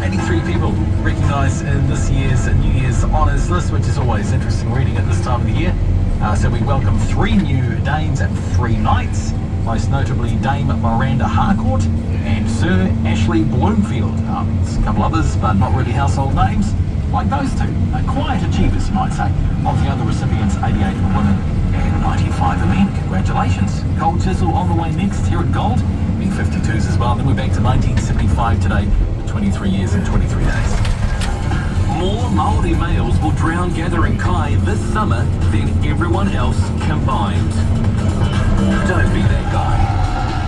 83 people recognised in this year's New Year's Honours list, which is always interesting reading at this time of the year. So we welcome 3 new dames and 3 knights, most notably Dame Miranda Harcourt and Sir Ashley Bloomfield. There's a couple others, but not really household names, like those two. Quiet achievers, you might say. Of the other recipients, 88 are women and 95 are men. Congratulations. Cold Chisel on the way next here at Gold, being 52s as well. Then we're back to 1975 today, 23 years and 23 days. More Māori males will drown gathering kai this summer than everyone else combined. Don't be that guy.